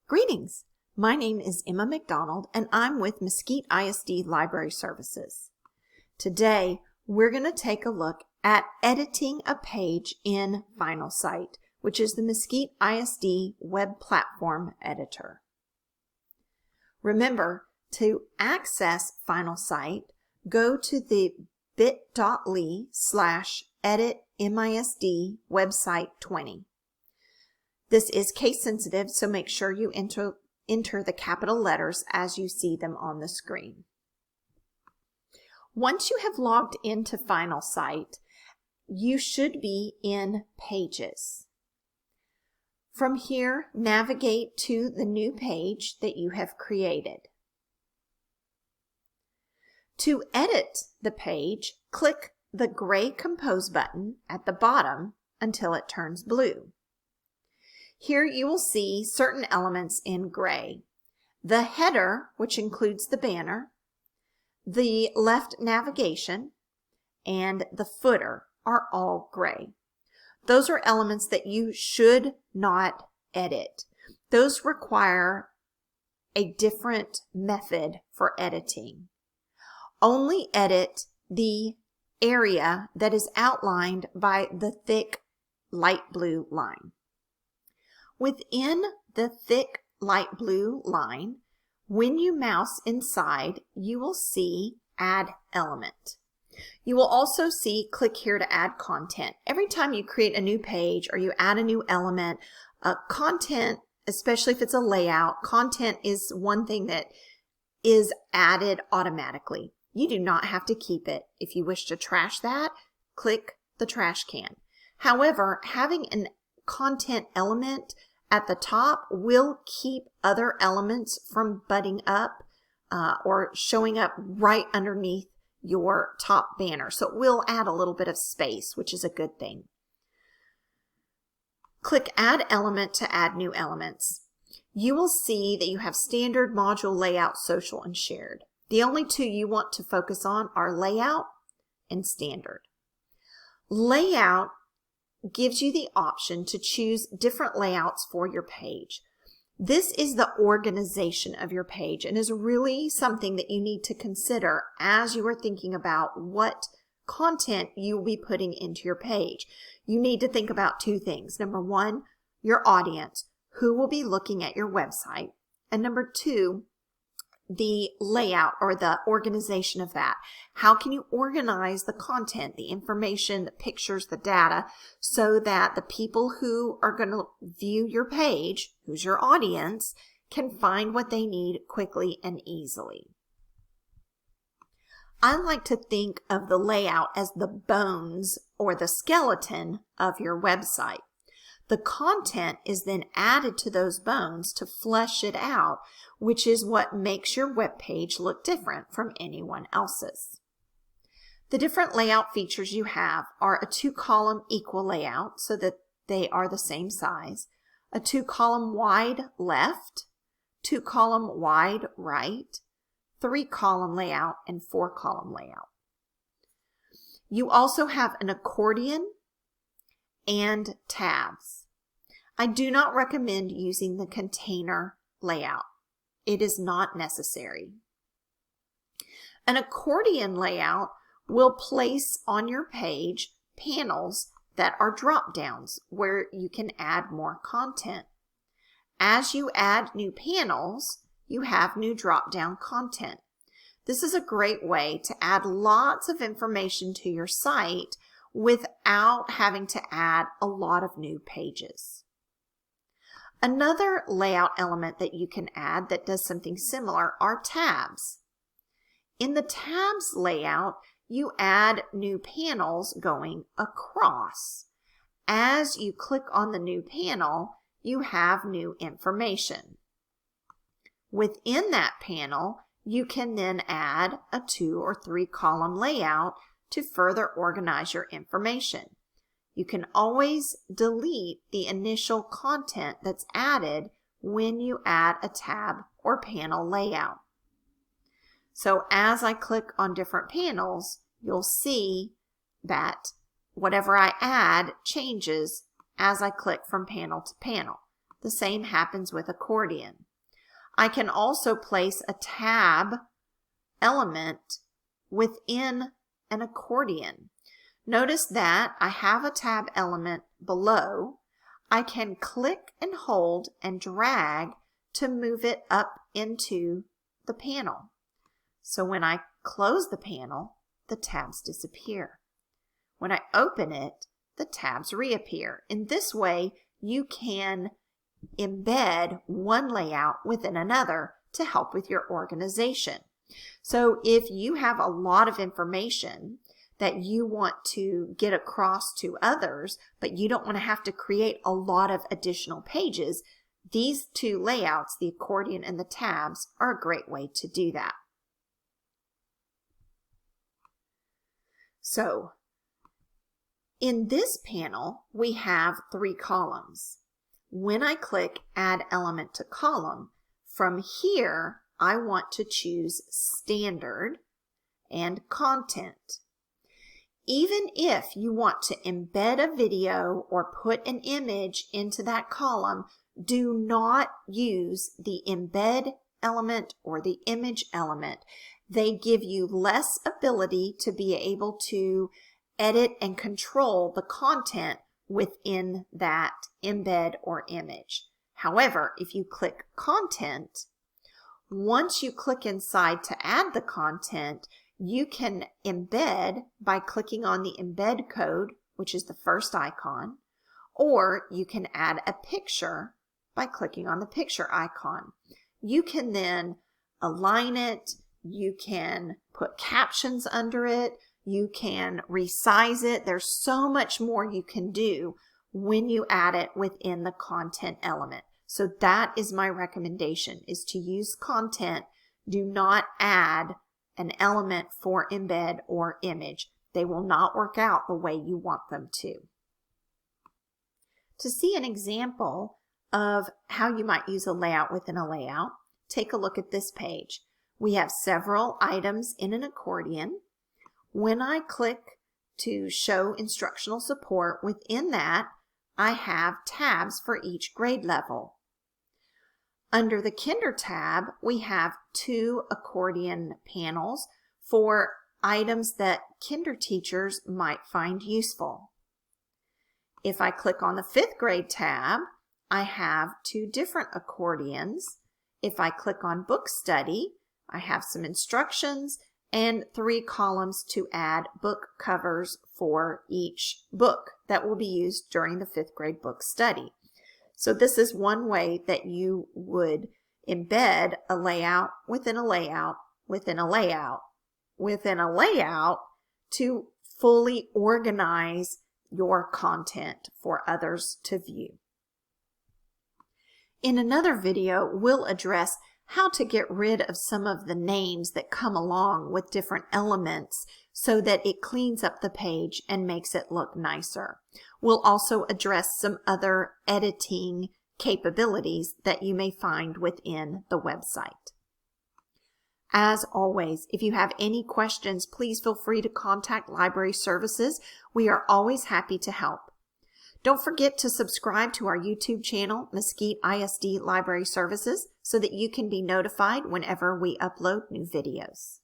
Greetings! My name is Emma McDonald and I'm with Mesquite ISD Library Services. Today we're going to take a look at editing a page in FinalSite, which is the Mesquite ISD Web Platform Editor. Remember, to access FinalSite, go to the bit.ly/edit-MISD website 20. This is case sensitive, so make sure you enter the capital letters as you see them on the screen. Once you have logged into FinalSite, you should be in Pages. From here, navigate to the new page that you have created. To edit the page, click the gray Compose button at the bottom until it turns blue. Here you will see certain elements in gray. The header, which includes the banner, the left navigation, and the footer are all gray. Those are elements that you should not edit. Those require a different method for editing. Only edit the area that is outlined by the thick light blue line. Within the thick light blue line, when you mouse inside, you will see Add Element. You will also see click here to add content. Every time you create a new page or you add a new element, content, especially if it's a layout, content is one thing that is added automatically. You do not have to keep it. If you wish to trash that, click the trash can. However, having an content element at the top will keep other elements from butting up or showing up right underneath your top banner. So it will add a little bit of space, which is a good thing. Click Add Element to add new elements. You will see that you have Standard, Module, Layout, Social, and Shared. The only two you want to focus on are Layout and Standard. Layout gives you the option to choose different layouts for your page. This is the organization of your page and is really something that you need to consider as you are thinking about what content you will be putting into your page. You need to think about two things. Number one, your audience, who will be looking at your website, and number two, the layout or the organization of that. How can you organize the content, the information, the pictures, the data, so that the people who are going to view your page, who's your audience, can find what they need quickly and easily? I like to think of the layout as the bones or the skeleton of your website. The content is then added to those bones to flesh it out, which is what makes your web page look different from anyone else's. The different layout features you have are a 2-column equal layout so that they are the same size, a 2-column wide left, 2-column wide right, 3-column layout, and 4-column layout. You also have an accordion and tabs. I do not recommend using the container layout. It is not necessary. An accordion layout will place on your page panels that are drop downs where you can add more content. As you add new panels, you have new drop down content. This is a great way to add lots of information to your site without having to add a lot of new pages. Another layout element that you can add that does something similar are tabs. In the tabs layout, you add new panels going across. As you click on the new panel, you have new information. Within that panel, you can then add a 2- or 3-column layout to further organize your information. You can always delete the initial content that's added when you add a tab or panel layout. So as I click on different panels, you'll see that whatever I add changes as I click from panel to panel. The same happens with Accordion. I can also place a tab element within an Accordion. Notice that I have a tab element below. I can click and hold and drag to move it up into the panel. So when I close the panel, the tabs disappear. When I open it, the tabs reappear. In this way, you can embed one layout within another to help with your organization. So if you have a lot of information that you want to get across to others, but you don't want to have to create a lot of additional pages, these two layouts, the accordion and the tabs, are a great way to do that. So in this panel, we have 3 columns. When I click Add Element to Column, from here, I want to choose Standard and Content. Even if you want to embed a video or put an image into that column, do not use the embed element or the image element. They give you less ability to be able to edit and control the content within that embed or image. However, if you click Content, once you click inside to add the content, you can embed by clicking on the embed code, which is the first icon, or you can add a picture by clicking on the picture icon. You can then align it, you can put captions under it, you can resize it. There's so much more you can do when you add it within the content element. So that is my recommendation, is to use content. Do not add an element for embed or image. They will not work out the way you want them to. To see an example of how you might use a layout within a layout, take a look at this page. We have several items in an accordion. When I click to show instructional support, within that, I have tabs for each grade level. Under the Kinder tab, we have 2 accordion panels for items that Kinder teachers might find useful. If I click on the 5th grade tab, I have 2 different accordions. If I click on Book Study, I have some instructions and 3 columns to add book covers for each book that will be used during the 5th grade book study. So this is one way that you would embed a layout within a layout within a layout within a layout to fully organize your content for others to view. In another video, we'll address how to get rid of some of the names that come along with different elements so that it cleans up the page and makes it look nicer. We'll also address some other editing capabilities that you may find within the website. As always, if you have any questions, please feel free to contact Library Services. We are always happy to help. Don't forget to subscribe to our YouTube channel, Mesquite ISD Library Services, so that you can be notified whenever we upload new videos.